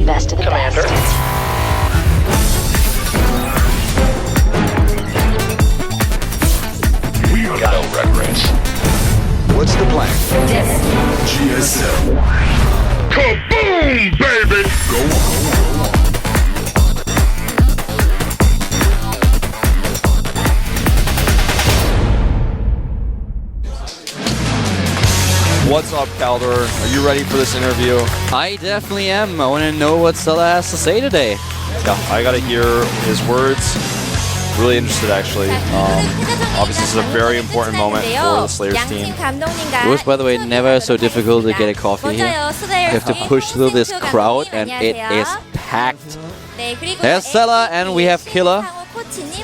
best of the Commander. best. We got no regrets. What's the plan? GSTL. Kaboom, baby! Go on. What's up, Caldor? Are you ready for this interview? I definitely am. I want to know what Stella has to say today. Yeah, I gotta hear his words. Really interested, actually. Obviously, this is a very important moment for the Slayers team. It was, by the way, never so difficult to get a coffee here. You have to push through this crowd, and it is packed. There's Stella, and we have Killer.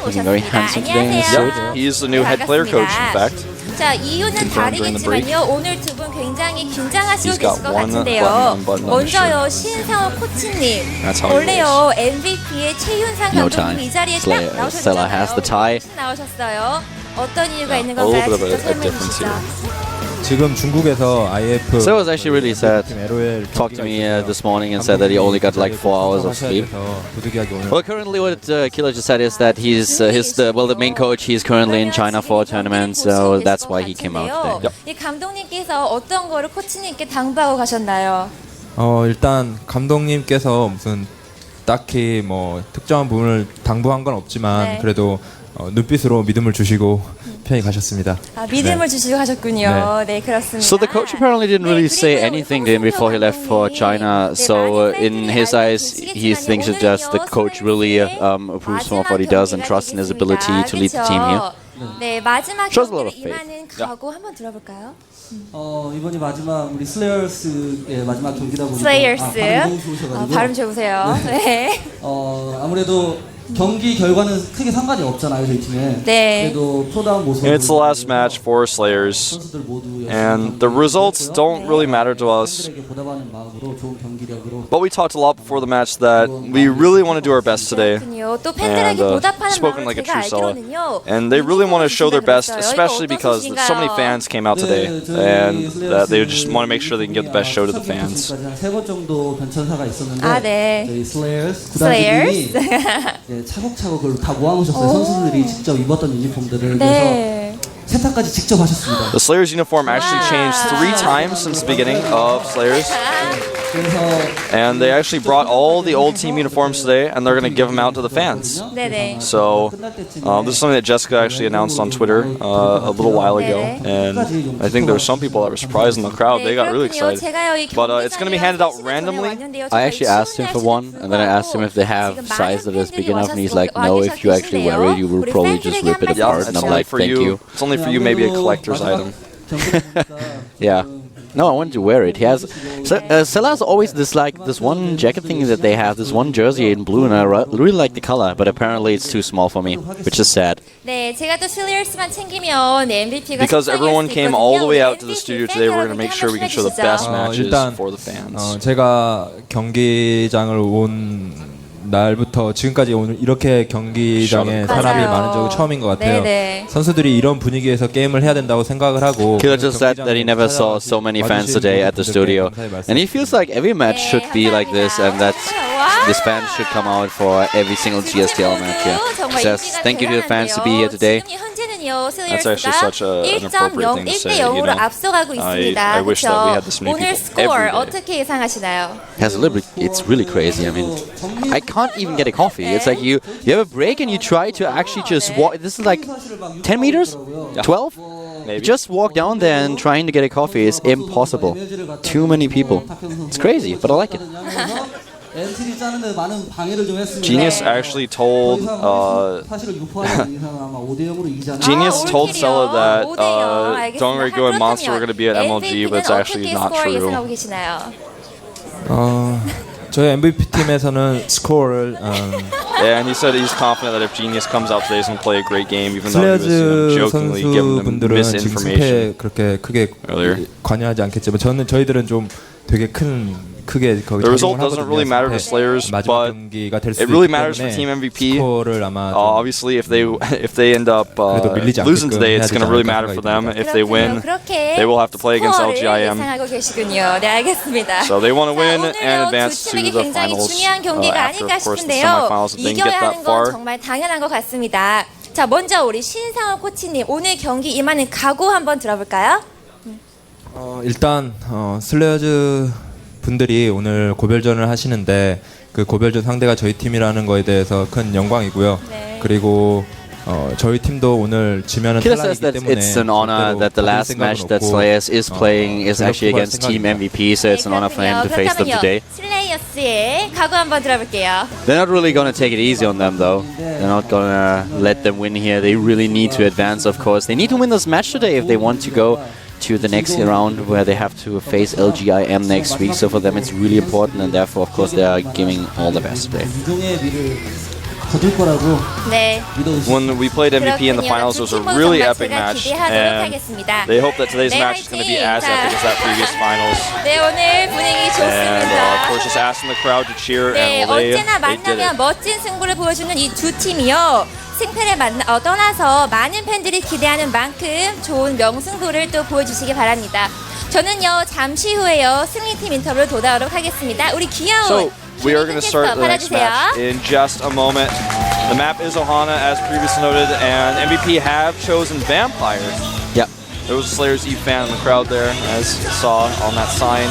Looking very handsome today in his suit. Yep, he's the new head player coach, in fact. 자, 이유는 다르겠지만요. 오늘 두 분 굉장히 긴장하시고 He's got 계실 것 one 같은데요. button unbuttoned on his 먼저요, 신상호 코치님. That's how he 원래요, MVP의 최윤상 No 감독님 time. 이 자리에 딱 Stella has the tie. 나오셨어요. 어떤 이유가 있는 A 건가요? little bit 직접 of a 설명해 difference 주시죠. here. 지금 중국에서 IF So it was actually really sad. Talked to me this morning and said that he only got like 4 hours of sleep. Well, currently what Killer just said is that the main coach, he's currently in China for a tournament, so that's why he came out today. 이 감독님께서 어떤 거를 코치님께 당부하고 가셨나요? 일단 감독님께서 무슨 딱히 뭐 특정한 부분을 당부한 건 없지만 네. 그래도 눈빛으로 믿음을 주시고 편히 가셨습니다. 아, 믿음을 주시고 가셨군요. 네, 그렇습니다. So the coach apparently didn't really say anything to him before he left for China. So in his eyes, he thinks it's just the coach really approves of what he does and trusts in his ability to lead the team here. 네, 마지막 Shows a lot 경기를 of faith. 임하는 각오 한번 들어볼까요? 이번이 마지막 우리 슬레이어스의 마지막 경기다 보니까 슬레이어스. 발음 너무 좋으셔가지고 발음 좋으세요. 네. 아무래도 경기 결과는 크게 상관이 없잖아요 저희 팀에. 네. 그래도 프로다운 모습. It's the last match for Slayers, 선수들 모두 and the results don't really matter to us. 팬들에게 보답하는 마음으로 좋은 경기력으로. But we talked a lot before the match that we really want to do our best today. 또 팬들에게 보답하는 spoken 마음을 like a 제가 true seller. 알기로는요. And they really want to show their best, especially because so many fans came out today, and that they just want to make sure they can give the best show to the fans. 한세번 정도 변천사가 있었는데 아, 네. 저희 슬레이어스 구단주님이 차곡차곡 그걸 다 모아놓으셨어요. 선수들이 직접 입었던 유니폼들을. 네. 그래서 세탁까지 직접 하셨습니다. The Slayers uniform actually changed 3 times since the beginning of Slayers. And they actually brought all the old team uniforms today, and they're going to give them out to the fans. 네네. So this is something that Jessica actually announced on Twitter a little while ago, and I think there were some people that were surprised in the crowd. They got really excited. But it's going to be handed out randomly. I actually asked him for one, and then I asked him if they have size that is big enough, and he's like, no, if you actually wear it, you will probably just rip it Yeah, apart. And it's I'm only like, for thank you. It's only for you, maybe a collector's item. Yeah. No, I wanted to wear it. He has. Stella has always this one jacket thing that they have, this one jersey in blue, and I really like the color, but apparently it's too small for me, which is sad. 네, 제가 또 슬레이어스만 챙기면 MVP가 Because everyone came all the way out to the studio today, we're going to make sure we can show the best matches 일단, for the fans. 제가 경기장을 온 날부터 지금까지 오늘 이렇게 경기장에 사람이 많은 적은 처음인 것 같아요. 네네. 선수들이 이런 분위기에서 게임을 해야 된다고 생각을 하고. Killer just said that he never saw so many fans today at the studio, and he feels like every match should be like this, and that these fans should come out for every single GSTL match here. He says thank you to the fans to be here today. That's actually such an appropriate thing to say. You know, 앞서가고 있습니다. I wish that we had this many 오늘 people 스코어 every day. 어떻게 예상하시나요? It's really crazy. I mean, I can't even get a coffee. It's like you have a break and you try to actually just walk. This is like 10 meters, 12. Maybe. Just walk down there and trying to get a coffee is impossible. Too many people. It's crazy, but I like it. 엔트리 짜는데 많은 방해를 좀 했습니다. Genius actually told 사실을 유포하는 이상 아마 5대0으로 이기지 않을까. Genius told Stella that Dongrigo and Monster were going to be at MLG, but it's actually not true. 저희 MVP 팀에서는 스코어를 Yeah, and he said he's confident that if Genius comes out today, he's going to play a great game, even though he was jokingly giving them 선수분들은 지금 misinformation 승패에 그렇게 크게 earlier. 관여하지 않겠지만 저희들은 좀 되게 큰 크게 거기 The result 작용을 doesn't really matter to 하거든요. Slayers, 마지막 but 경기가 될 수도 it really 있기 matters for 때문에 Team MVP. 스코어를 아마 좀 Obviously, if they end up 그래도 밀리지 losing 않게끔 today, 해야 it's 되지 going to really 않을까 matter for 생각이 them. 듭니다. If they win, they will have to play against LGIM. 예상하고 계시군요. 네, 알겠습니다. So they want to win 자, and 오늘요 advance 두 to 팀에게 the 굉장히 finals. 중요한 경기가 After, 아닐까 of course, the 싶은데요. semifinals, if they can get 이겨야 that 하는 건 far. 정말 당연한 것 같습니다. 자, 먼저 우리 신상호 코치님 오늘 경기 임하는 각오 한번 들어볼까요? 일단 슬레이어즈 분들이 오늘 고별전을 하시는데 그 고별전 상대가 저희 팀이라는 거에 대해서 큰 영광이고요. 네. 그리고 저희 팀도 오늘 지면은 Killer says 탈락이기 that 때문에 it's an honor that the last match that Slayers is playing is actually against Team MVP, so it's an honor for him to face them today. 슬레이어스의 각오 한번 들어볼게요. They're not really going to take it easy on them, though. They're not going to let them win here. They really need to advance, of course. They need to win this match today if they want to go to the next round where they have to face LGIM next week. So for them, it's really important, and therefore, of course, they are giving all the best today. 이종의 미를 거둘 거라고 네. 믿어주시죠. When we played MVP in the finals, it was a really epic match, and they hope that today's match is going to be as epic as that previous finals. 네, 오늘 분위기 And 좋습니다. of course, just asking the crowd to cheer, 네, and well, 언제나 they did 만나면 it. 멋진 승부를 보여주는 이 두 팀이요. 승패를 떠나서 많은 팬들이 기대하는 만큼 좋은 명승부를 또 보여주시기 바랍니다. 저는요 잠시 후에요 승리팀 인터뷰로 돌아오도록 하겠습니다. 우리 귀여운 So we are going to start the next 받아주세요. match in just a moment. The map is Ohana, as previously noted, and MVP have chosen Vampire. Yeah. There was a Slayers Eve fan in the crowd there, as you saw on that sign.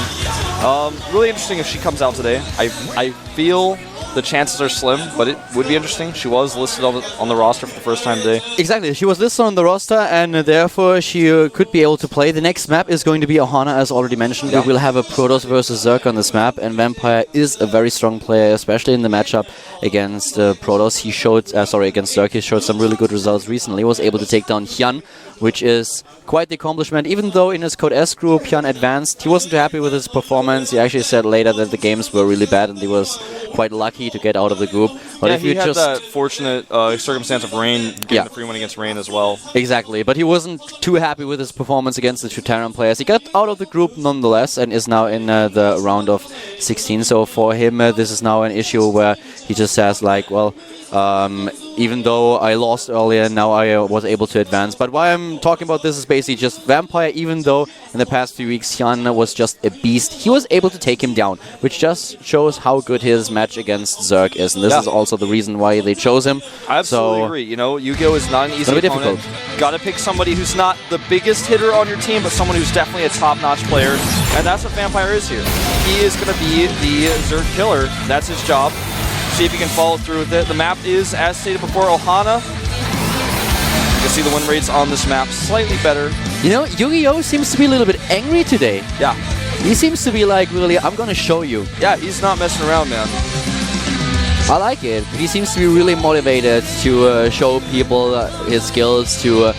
Really interesting if she comes out today. I feel the chances are slim, but it would be interesting. She was listed on the roster for the first time today. Exactly, she was listed on the roster, and therefore she could be able to play. The next map is going to be Ohana, as already mentioned. Yeah. We will have a Protoss versus Zerg on this map, and Vampire is a very strong player, especially in the matchup against Protoss. He showed, against Zerg, he showed some really good results recently. He was able to take down Hyun, which is quite the accomplishment. Even though in his Code S group, Hyun advanced, he wasn't too happy with his performance. He actually said later that the games were really bad, and he was quite lucky to get out of the group. But Yeah, if you he had just that fortunate circumstance of Rain getting the free win against Rain as well. Exactly, but he wasn't too happy with his performance against the two Terran players. He got out of the group nonetheless and is now in the round of 16. So for him, this is now an issue where he just says like, well, even though I lost earlier, now I was able to advance. But why I'm talking about this is basically just Vampire, even though in the past few weeks Hyun was just a beast, he was able to take him down, which just shows how good his match against Zerg is. And this is also the reason why they chose him. I absolutely agree. You know, Yu-Gi-Oh! Is not an easy Very opponent. Gotta pick somebody who's not the biggest hitter on your team, but someone who's definitely a top-notch player. And that's what Vampire is here. He is going to be the Zerg killer. That's his job. See if he can follow through with it. The map is, as stated before, Ohana. You can see the win rates on this map slightly better. You know, Yu-Gi-Oh! Seems to be a little bit angry today. Yeah. He seems to be like, really, I'm gonna show you. Yeah, he's not messing around, man. I like it. He seems to be really motivated to show people his skills, to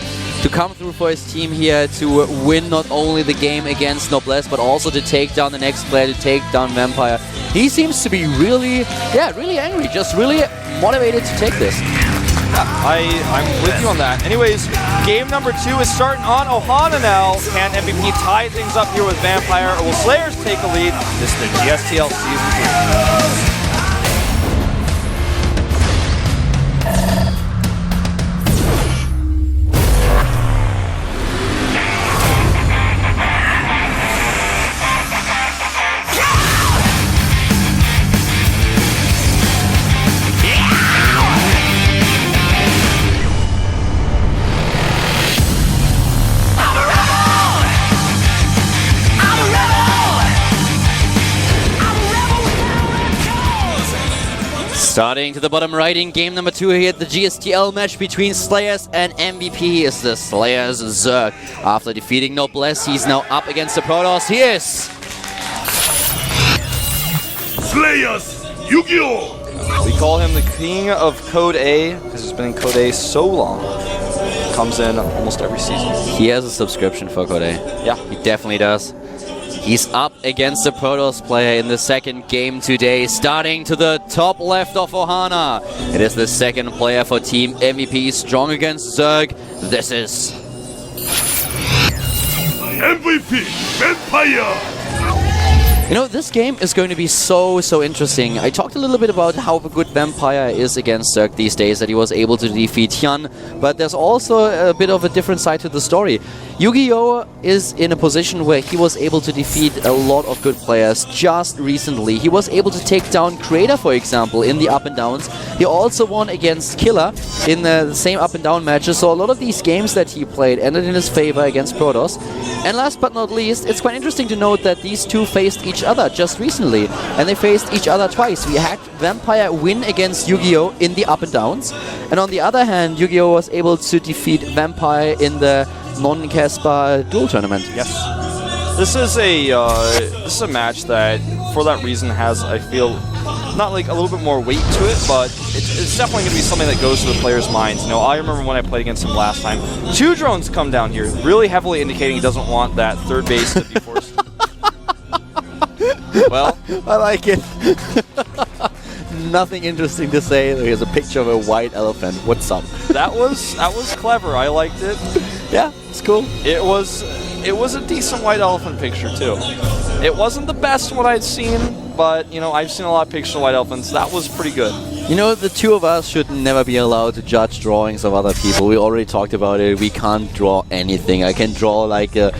come through for his team here, to win not only the game against Noblesse, but also to take down the next player, to take down Vampire. He seems to be really angry, just really motivated to take this. Yeah, I'm with you on that. Anyways, game number 2 is starting on Ohana now. Can MVP tie things up here with Vampire, or will Slayers take a lead? This is the GSTL Season 3. Starting to the bottom right in game number 2 here, the GSTL match between Slayers and MVP is the Slayers Zerg. After defeating Noblesse, he's now up against the Protoss. He is Slayers Yu-Gi-Oh! We call him the king of Code A because he's been in Code A so long. Comes in almost every season. He has a subscription for Code A. Yeah, he definitely does. He's up against the Protoss player in the second game today, starting to the top left of Ohana. It is the second player for Team MVP, strong against Zerg. This is MVP Vampire! You know, this game is going to be so interesting. I talked a little bit about how good Vampire is against Zerg these days, that he was able to defeat Hyun, but there's also a bit of a different side to the story. Yu-Gi-Oh! Is in a position where he was able to defeat a lot of good players just recently. He was able to take down Creator, for example, in the up and downs. He also won against Killer in the same up and down matches, so a lot of these games that he played ended in his favor against Protoss. And last but not least, it's quite interesting to note that these two faced each other just recently, and they faced each other twice. We had Vampire win against Yu-Gi-Oh! In the up and downs, and on the other hand, Yu-Gi-Oh! Was able to defeat Vampire in the non-Casper duel tournament. Yes. This is a match that, for that reason, has, I feel, not like a little bit more weight to it, but it's definitely going to be something that goes to the players' minds. You know, I remember when I played against him last time, 2 drones come down here, really heavily indicating he doesn't want that third base to be forced. Well, I like it. Nothing interesting to say. Here's a picture of a white elephant. What's up? that was clever. I liked it. Yeah, it's cool. It was a decent white elephant picture too. It wasn't the best one I'd seen, but you know, I've seen a lot of pictures of white elephants. That was pretty good. You know, the two of us should never be allowed to judge drawings of other people. We already talked about it. We can't draw anything. I can draw like a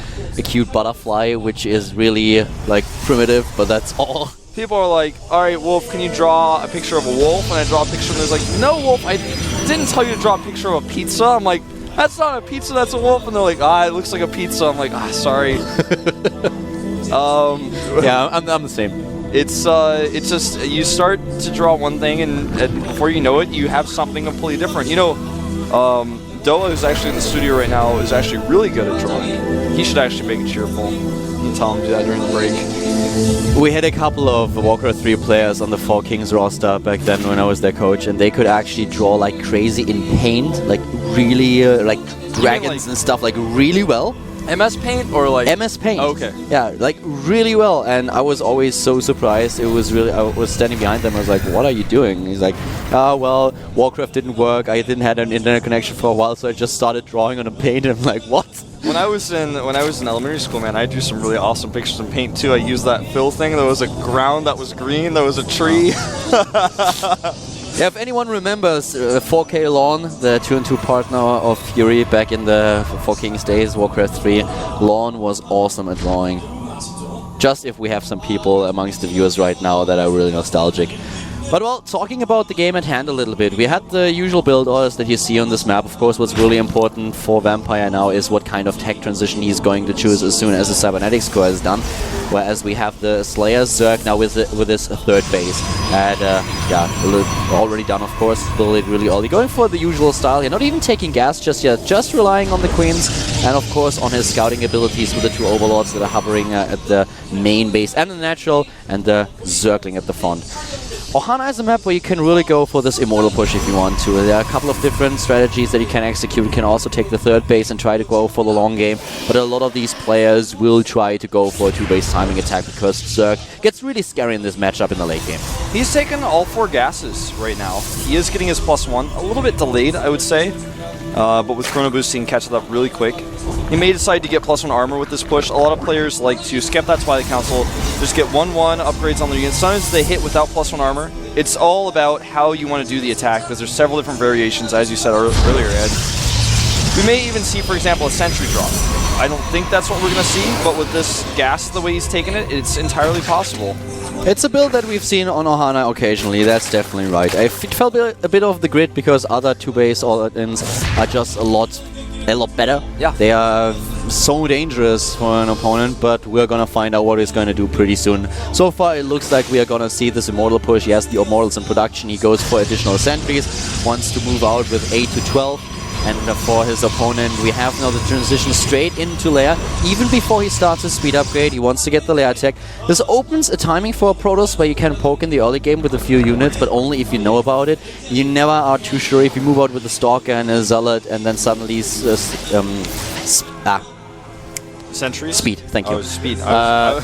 cute butterfly, which is really like primitive, but that's all. People are like, alright, Wolf, can you draw a picture of a wolf? And I draw a picture and there's like, no, Wolf, I didn't tell you to draw a picture of a pizza. I'm like, that's not a pizza, that's a wolf. And they're like, it looks like a pizza. I'm like, sorry. Yeah, I'm the same. It's just, you start to draw one thing and before you know it, you have something completely different. You know, Doa, who's actually in the studio right now, is actually really good at drawing. He should actually make it cheerful. You tell him to do that during the break. We had a couple of Warcraft 3 players on the 4 Kings roster back then when I was their coach, and they could actually draw like crazy in paint, like really like dragons and stuff, like really well. MS Paint or like MS Paint? Oh, okay. Yeah, like really well, and I was always so surprised. It was really, I was standing behind them. I was like, "What are you doing?" He's like, well, Warcraft didn't work. I didn't have an internet connection for a while, so I just started drawing on a paint." And I'm like, "What?" When I was in elementary school, man, I drew some really awesome pictures in paint too. I used that fill thing. There was a ground that was green. There was a tree. Yeah, if anyone remembers 4K Lawn, the 2-2 partner of Fury back in the 4 Kings days, Warcraft 3, Lawn was awesome at drawing. Just if we have some people amongst the viewers right now that are really nostalgic. But well, talking about the game at hand a little bit, we had the usual build orders that you see on this map. Of course, what's really important for Vampire now is what kind of tech transition he's going to choose as soon as the Cybernetics core is done. Whereas we have the Slayer Zerg now with his third base. And yeah, already done, of course. Build it really early. Going for the usual style here, not even taking gas just yet, just relying on the Queens. And of course on his scouting abilities with the 2 Overlords that are hovering at the main base and the natural, and the Zergling at the front. Ohana is a map where you can really go for this Immortal push if you want to. There are a couple of different strategies that you can execute. You can also take the third base and try to go for the long game, but a lot of these players will try to go for a 2-base timing attack because Zerg gets really scary in this matchup in the late game. He's taken all 4 gases right now. He is getting his +1, a little bit delayed, I would say. But with Chrono Boost, he can catch it up really quick. He may decide to get +1 armor with this push. A lot of players like to skip that Twilight Council, just get 1-1 upgrades on the units. Sometimes they hit without +1 armor. It's all about how you want to do the attack, because there's several different variations, as you said earlier, Ed. We may even see, for example, a Sentry drop. I don't think that's what we're going to see, but with this gas, the way he's taken it, it's entirely possible. It's a build that we've seen on Ohana occasionally, that's definitely right. I felt a bit off the grid because other 2-base all-ins are just a lot better. Yeah. They are so dangerous for an opponent, but we're gonna find out what he's gonna do pretty soon. So far it looks like we are gonna see this Immortal push. He has the Immortals in production, he goes for additional sentries, wants to move out with 8 to 12. And for his opponent, we have now the transition straight into Lair. Even before he starts his speed upgrade, he wants to get the Lair tech. This opens a timing for a Protoss where you can poke in the early game with a few units, but only if you know about it. You never are too sure if you move out with a Stalker and a Zealot and then suddenly... Sentries? Speed, thank you. Oh, speed. I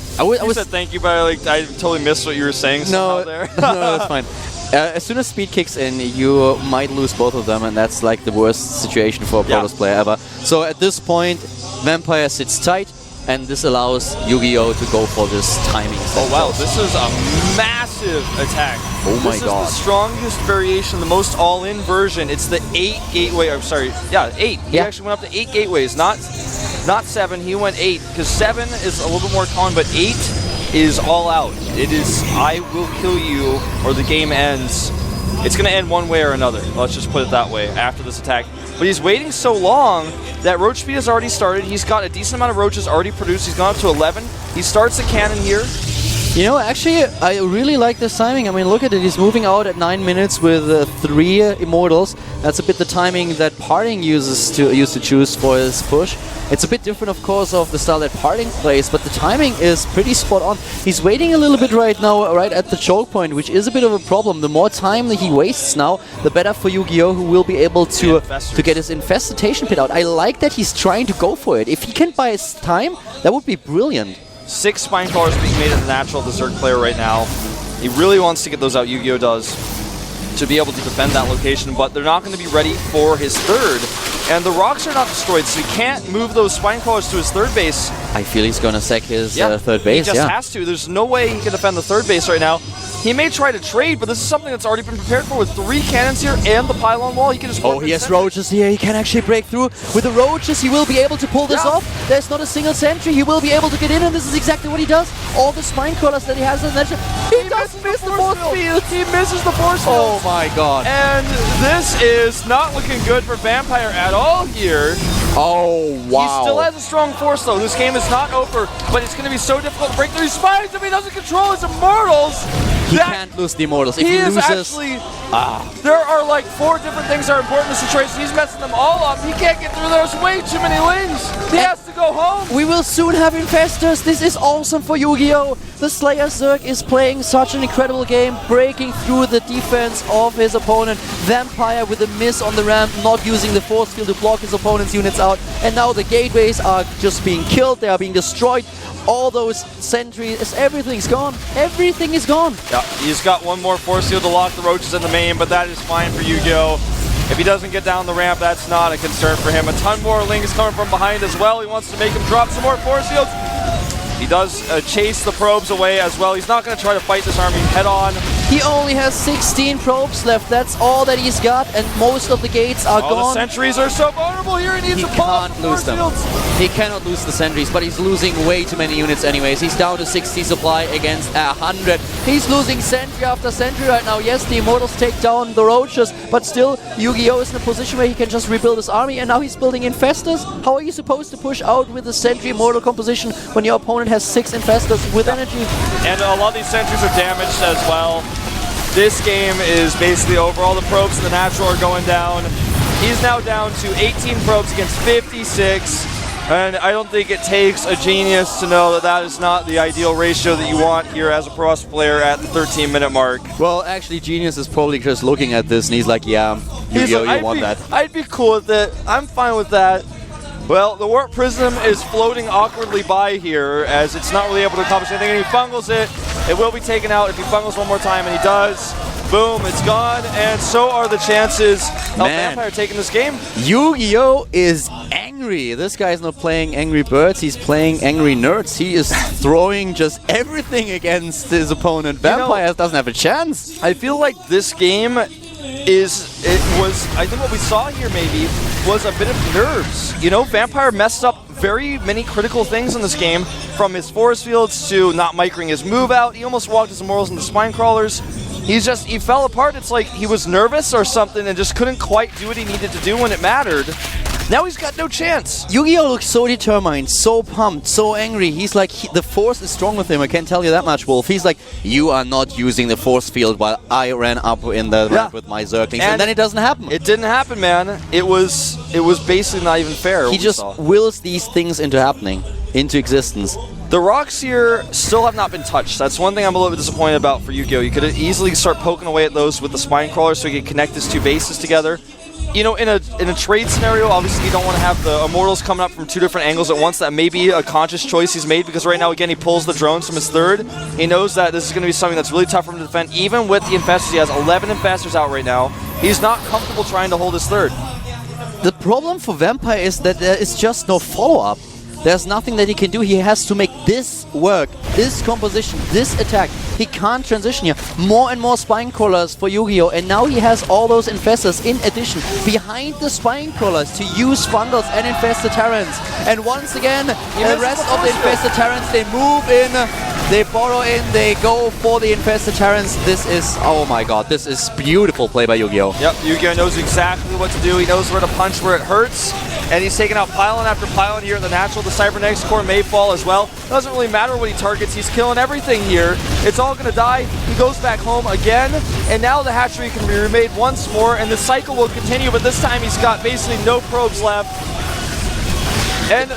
said thank you, but I totally missed what you were saying. No, there. no, that's fine. As soon as speed kicks in, you might lose both of them, and that's like the worst situation for a Protoss player ever. So at this point, Vampire sits tight, and this allows Yu-Gi-Oh to go for this timing. Oh wow, this is a massive attack. Oh my god. This is the strongest variation, the most all-in version. It's the 8 gateway, I'm sorry, yeah, 8. He Yeah. actually went up to 8 gateways, not 7, he went 8, because 7 is a little bit more common, but 8 is all out. It is, I will kill you, or the game ends. It's going to end one way or another, let's just put it that way, after this attack. But he's waiting so long that roach speed has already started. He's got a decent amount of roaches already produced. He's gone up to 11. He starts the cannon here. You know, actually, I really like this timing. I mean, look at it. He's moving out at 9 minutes with 3 Immortals. That's a bit the timing that Parting used to choose for his push. It's a bit different, of course, of the style that Parting plays, but the timing is pretty spot on. He's waiting a little bit right now, right at the choke point, which is a bit of a problem. The more time that he wastes now, the better for Yu-Gi-Oh, who will be able to get his Infestation Pit out. I like that he's trying to go for it. If he can buy his time, that would be brilliant. 6 Spine Crawlers being made in the natural Berserk player right now. He really wants to get those out, Yu-Gi-Oh does, to be able to defend that location, but they're not going to be ready for his third. And the rocks are not destroyed, so he can't move those Spine Crawlers to his third base. I feel he's going to sack his third base, He just has to. There's no way he can defend the third base right now. He may try to trade, but this is something that's already been prepared for with 3 cannons here and the pylon wall. He can just Oh, he has roaches here. He can actually break through. With the roaches, he will be able to pull this off. There's not a single sentry. He will be able to get in, and this is exactly what he does. All the Spine Crawlers that he has in that he does miss the force field. He misses the force field. Oh my god. And this is not looking good for Vampire at all here. Oh, wow. He still has a strong force, though. This game is not over, but it's going to be so difficult to break through these spines if he doesn't control his Immortals. He can't lose the Immortals. If he loses... Actually... There are like 4 different things that are important in this situation. He's messing them all up. He can't get through. There's way too many lings. He has to go home. We will soon have Infestors. This is awesome for Yu-Gi-Oh! The Slayer Zerg is playing such an incredible game, breaking through the defense of his opponent. Vampire with a miss on the ramp, not using the force field to block his opponent's units out. And now the gateways are just being killed. They are being destroyed. All those sentries, everything's gone. Everything is gone. Yeah, he's got one more force field to lock the roaches in the main, but that is fine for Yu-Gi-Oh! If he doesn't get down the ramp, that's not a concern for him. A ton more lings coming from behind as well. He wants to make him drop some more force fields. He does chase the probes away as well. He's not going to try to fight this army head on. He only has 16 probes left. That's all that he's got, and most of the gates are gone. The sentries are so vulnerable here. He needs to pull off the force fields. He cannot lose the sentries, but he's losing way too many units anyways. He's down to 60 supply against 100. He's losing sentry after sentry right now. Yes, the Immortals take down the roaches, but still, Yu-Gi-Oh! Is in a position where he can just rebuild his army, and now he's building Infestors. How are you supposed to push out with a sentry Immortal composition when your opponent has 6 Infestors with energy? And a lot of these sentries are damaged as well. This game is basically over. All the probes in the natural are going down. He's now down to 18 probes against 56. And I don't think it takes a genius to know that that is not the ideal ratio that you want here as a Pro player at the 13-minute mark. Well, actually, Genius is probably just looking at this and he's like, yeah, Yu-Gi-Oh, you want that. I'd be cool with it. I'm fine with that. Well, the Warp Prism is floating awkwardly by here as it's not really able to accomplish anything, and he fungles it. It will be taken out if he fungles one more time, and he does. Boom, it's gone, and so are the chances of Vampire taking this game. Yu-Gi-Oh! Is angry. This guy's not playing Angry Birds, he's playing Angry Nerds. He is throwing just everything against his opponent. Vampire doesn't have a chance. I feel like this game I think what we saw here maybe was a bit of nerves. You know, Vampire messed up very many critical things in this game, from his force fields to not microing his move out. He almost walked his Immortals into Spine Crawlers. He fell apart. It's like he was nervous or something and just couldn't quite do what he needed to do when it mattered. Now he's got no chance. Yu-Gi-Oh! Looks so determined, so pumped, so angry. He's like, the force is strong with him, I can't tell you that much, Wolf. He's like, you are not using the force field while I ran up in the ramp with my Zerglings. And then it doesn't happen. It didn't happen, man. It was basically not even fair. He just wills these things into happening, into existence. The rocks here still have not been touched. That's one thing I'm a little bit disappointed about for Yu-Gi-Oh! You could easily start poking away at those with the Spine Crawler so you can connect his 2 bases together. You know, in a trade scenario, obviously you don't want to have the Immortals coming up from 2 different angles at once. That may be a conscious choice he's made, because right now, again, he pulls the drones from his third. He knows that this is going to be something that's really tough for him to defend, even with the Infestors. He has 11 Infestors out right now. He's not comfortable trying to hold his third. The problem for Vampire is that there is just no follow-up. There's nothing that he can do. He has to make this work, this composition, this attack. He can't transition here. More and more spine crawlers for Yu-Gi-Oh! And now he has all those infestors in addition behind the spine crawlers to use Fundles and infested Terrans. And once again, the rest of the infested Terrans, they move in, they borrow in, they go for the infested Terrans. This is, oh my god, this is beautiful play by Yu-Gi-Oh! Yep, Yu-Gi-Oh! Knows exactly what to do. He knows where to punch where it hurts. And he's taking out pylon after pylon here at the natural. The Cybernetics core may fall as well. Doesn't really matter what he targets. He's killing everything here. It's all going to die. He goes back home again. And now the hatchery can be remade once more. And the cycle will continue. But this time he's got basically no probes left. And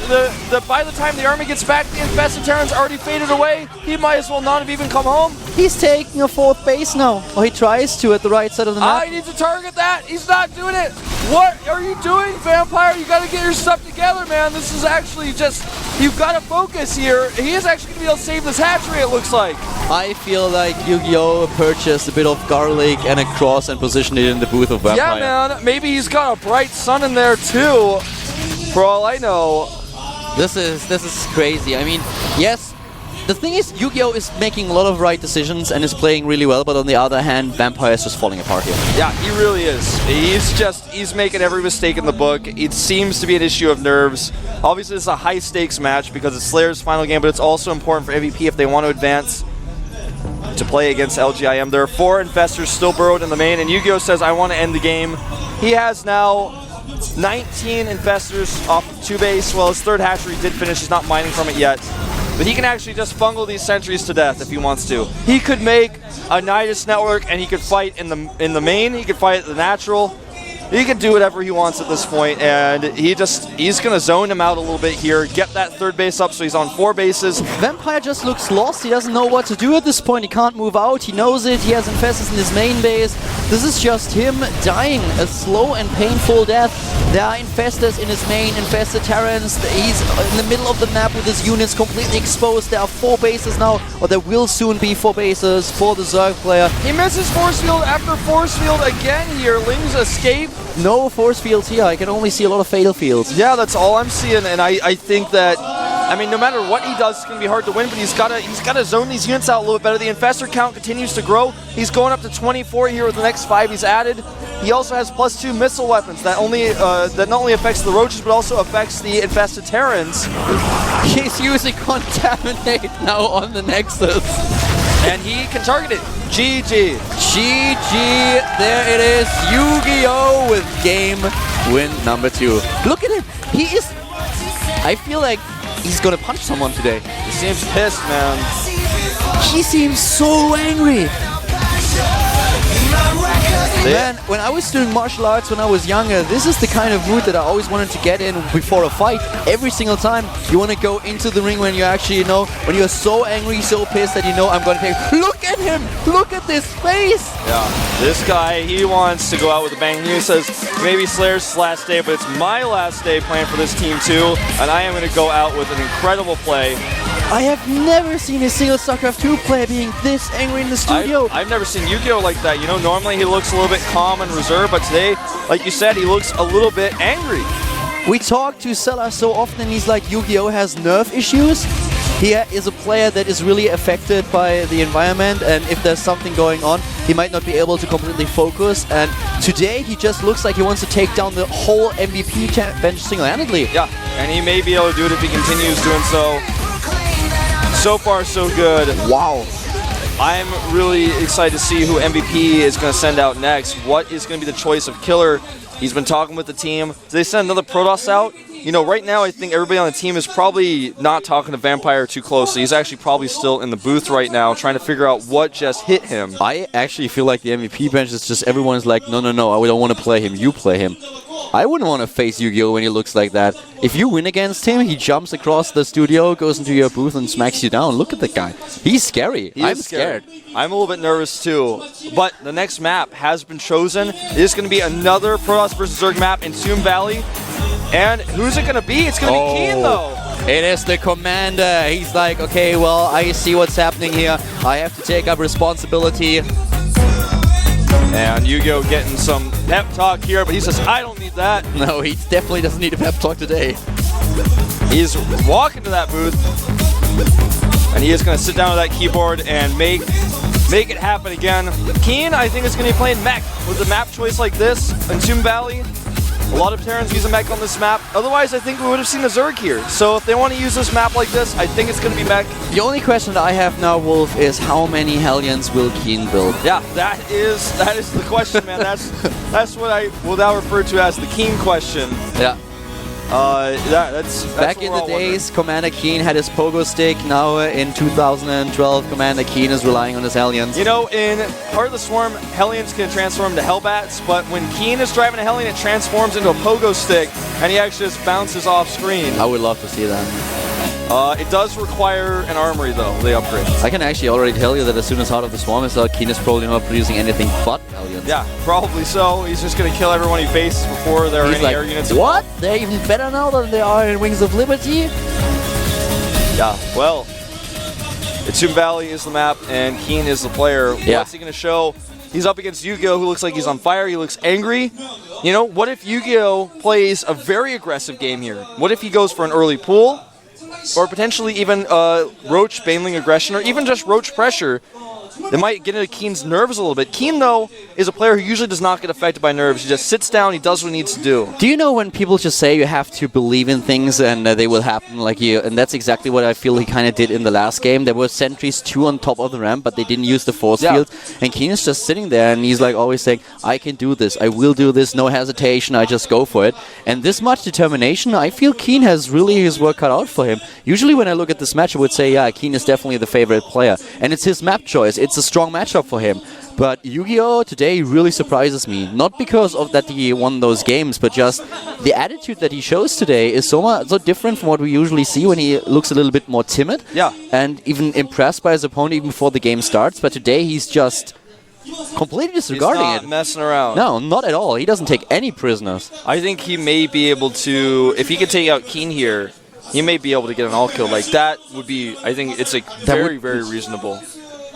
by the time the army gets back, the infested Terran's already faded away. He might as well not have even come home. He's taking a 4th base now. Or he tries to at the right side of the map. I need to target that. He's not doing it. What are you doing, Vampire? You got to get your stuff together, man. This is actually just, you've got to focus here. He is actually going to be able to save this hatchery, it looks like. I feel like Yu-Gi-Oh! Purchased a bit of garlic and a cross and positioned it in the booth of Vampire. Yeah, man. Maybe he's got a bright sun in there, too. For all I know. This is crazy. I mean, yes, the thing is, Yu-Gi-Oh! Is making a lot of right decisions and is playing really well, but on the other hand, Vampire is just falling apart here. Yeah, he really is. He's making every mistake in the book. It seems to be an issue of nerves. Obviously, it's a high-stakes match because it's Slayer's final game, but it's also important for MVP if they want to advance to play against LGIM. There are 4 infestors still burrowed in the main, and Yu-Gi-Oh! Says, I want to end the game. He has now 19 infestors off of 2 base. Well, his 3rd hatchery did finish. He's not mining from it yet. But he can actually just fungal these sentries to death if he wants to. He could make a Nidus network and he could fight in the main. He could fight at the natural. He can do whatever he wants at this point, and he's going to zone him out a little bit here, get that 3rd base up so he's on 4 bases. Vampire just looks lost. He doesn't know what to do at this point. He can't move out. He knows it. He has infestors in his main base. This is just him dying a slow and painful death. There are infestors in his main, infested Terrans. He's in the middle of the map with his units completely exposed. There are 4 bases now, or there will soon be 4 bases for the Zerg player. He misses force field after force field again here. Lings escape. No force fields here. I can only see a lot of fatal fields. Yeah, that's all I'm seeing, and I think that, I mean, no matter what he does, it's going to be hard to win, but he's got to zone these units out a little bit better. The infestor count continues to grow. He's going up to 24 here with the next 5 he's added. He also has +2 missile weapons that not only affects the roaches, but also affects the infested Terrans. He's using Contaminate now on the Nexus. And he can target it. GG. GG. There it is. Yu-Gi-Oh! With game win number 2. Look at him. He is... I feel like he's gonna punch someone today. He seems pissed, man. He seems so angry. Man, when I was doing martial arts when I was younger, this is the kind of mood that I always wanted to get in before a fight. Every single time you want to go into the ring when you actually, when you're so angry, so pissed that I'm going to take... Look at him! Look at this face! Yeah, this guy, he wants to go out with a bang. He says, maybe Slayer's last day, but it's my last day playing for this team too, and I am going to go out with an incredible play. I have never seen a single StarCraft 2 player being this angry in the studio. I've never seen Yu-Gi-Oh! Like that. Normally he looks a little bit calm and reserved, but today, like you said, he looks a little bit angry. We talk to Sela so often, he's like, Yu-Gi-Oh! Has nerve issues. He is a player that is really affected by the environment, and if there's something going on, he might not be able to completely focus. And today, he just looks like he wants to take down the whole MVP bench single-handedly. Yeah, and he may be able to do it if he continues doing so. So far, so good. Wow. I'm really excited to see who MVP is going to send out next. What is going to be the choice of killer? He's been talking with the team. Did they send another Protoss out? Right now I think everybody on the team is probably not talking to Vampire too closely. He's actually probably still in the booth right now trying to figure out what just hit him. I actually feel like the MVP bench is just everyone is like, no, I don't want to play him, you play him. I wouldn't want to face Yu-Gi-Oh! When he looks like that. If you win against him, he jumps across the studio, goes into your booth and smacks you down. Look at that guy. He's scary. I'm scared. I'm a little bit nervous too. But the next map has been chosen. It is going to be another Protoss vs. Zerg map in Tomb Valley. And who's it going to be? It's going to be Keen though. It is the commander. He's like, okay, well, I see what's happening here. I have to take up responsibility. And Yu-Gi-Oh! Getting some pep talk here, but he says, I don't need that. No, he definitely doesn't need a pep talk today. He's walking to that booth, and he is going to sit down at that keyboard and make it happen again. Keen, I think, is going to be playing mech with a map choice like this in Tomb Valley. A lot of Terrans use a mech on this map. Otherwise, I think we would have seen a Zerg here. So if they want to use this map like this, I think it's going to be mech. The only question that I have now, Wolf, is how many Hellions will Keen build? Yeah, that is the question, man. That's what I will now refer to as the Keen question. Yeah. That's Back in the days, Commander Keen had his pogo stick. Now in 2012, Commander Keen is relying on his Hellions. You know, in Heart of the Swarm, Hellions can transform into Hellbats, but when Keen is driving a Hellion, it transforms into a pogo stick, and he actually just bounces off screen. I would love to see that. It does require an armory, though, the upgrade. I can actually already tell you that as soon as Heart of the Swarm is out, Keen is probably not producing anything but Hellions. Yeah, probably so. He's just going to kill everyone he faces before there are any air units. What? They're even better now than they are in Wings of Liberty? Yeah, well, Tomb Valley is the map, and Keen is the player. Yeah. What's he going to show? He's up against Yu-Gi-Oh, who looks like he's on fire. He looks angry. You know, what if Yu-Gi-Oh plays a very aggressive game here? What if he goes for an early pull? Or potentially even Roach Baneling aggression, or even just Roach pressure. It might get into Keen's nerves a little bit. Keen, though, is a player who usually does not get affected by nerves. He just sits down, he does what he needs to do. Do you know when people just say you have to believe in things and they will happen like you? And that's exactly what I feel he kind of did in the last game. There were sentries 2 on top of the ramp, but they didn't use the force field. And Keen is just sitting there and he's like always saying, I can do this, I will do this, no hesitation, I just go for it. And this much determination, I feel Keen has really his work cut out for him. Usually when I look at this match, I would say, yeah, Keen is definitely the favorite player. And it's his map choice. It's a strong matchup for him. But Yu-Gi-Oh! Today really surprises me. Not because of that he won those games, but just the attitude that he shows today is so different from what we usually see when he looks a little bit more timid. Yeah. And even impressed by his opponent even before the game starts. But today he's just completely disregarding He's not messing around. No, not at all. He doesn't take any prisoners. I think he may be able to, if he could take out Keen here, he may be able to get an all kill. Like, that would be, I think it's like very reasonable.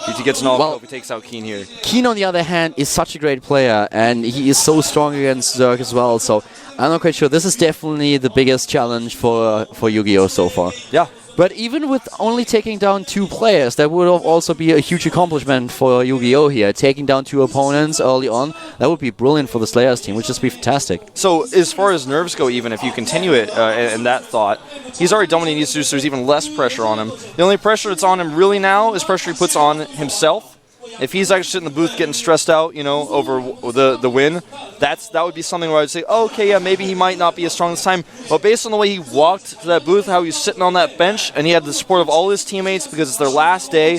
If he gets an all kill, if he takes out Keen here. Keen, on the other hand, is such a great player, and he is so strong against Zerg as well, so I'm not quite sure. This is definitely the biggest challenge for Yu-Gi-Oh! So far. Yeah. But even with only taking down 2 players, that would also be a huge accomplishment for Yu-Gi-Oh! Here. Taking down 2 opponents early on, that would be brilliant for the Slayers team, which would just be fantastic. So as far as nerves go, even if you continue it in that thought, he's already done what he needs to do, so there's even less pressure on him. The only pressure that's on him really now is pressure he puts on himself. If he's actually sitting in the booth getting stressed out, you know, over the win, that would be something where I would say, oh, okay, yeah, maybe he might not be as strong this time. But based on the way he walked to that booth, how he was sitting on that bench, and he had the support of all his teammates because it's their last day,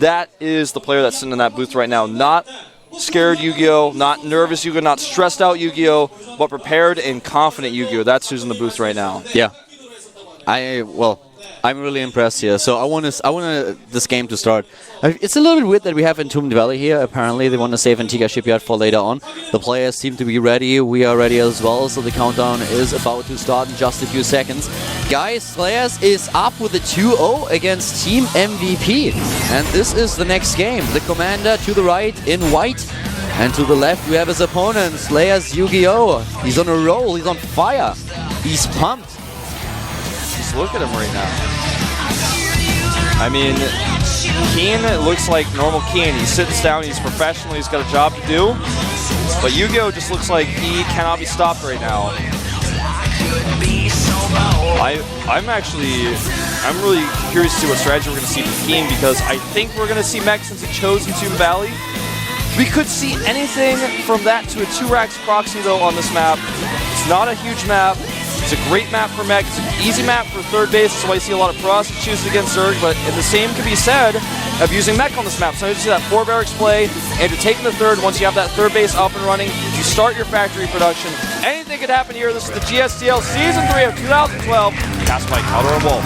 that is the player that's sitting in that booth right now. Not scared Yu-Gi-Oh!, not nervous Yu-Gi-Oh!, not stressed out Yu-Gi-Oh!, but prepared and confident Yu-Gi-Oh! That's who's in the booth right now. Yeah. I'm really impressed here. So I want this game to start. It's a little bit weird that we have Entombed Valley here. Apparently they want to save Antigua Shipyard for later on. The players seem to be ready. We are ready as well. So the countdown is about to start in just a few seconds. Guys, Slayers is up with a 2-0 against Team MVP. And this is the next game. The commander to the right in white. And to the left we have his opponent, Slayers Yu-Gi-Oh! He's on a roll. He's on fire. He's pumped. Look at him right now. I mean, Keen looks like normal Keen. He sits down, he's professional, he's got a job to do. But Yu-Gi-Oh! Just looks like he cannot be stopped right now. I'm really curious to see what strategy we're going to see from Keen, because I think we're going to see mech since he chose Tomb Valley. We could see anything from that to a 2-Rax proxy though on this map. It's not a huge map. It's a great map for mech. It's an easy map for third base, so I see a lot of pros choose against Zerg, but the same can be said of using mech on this map. So you see that 4 barracks play, and you're taking the third. Once you have that third base up and running, you start your factory production. Anything could happen here. This is the GSTL Season 3 of 2012, cast by Calder and Wolf.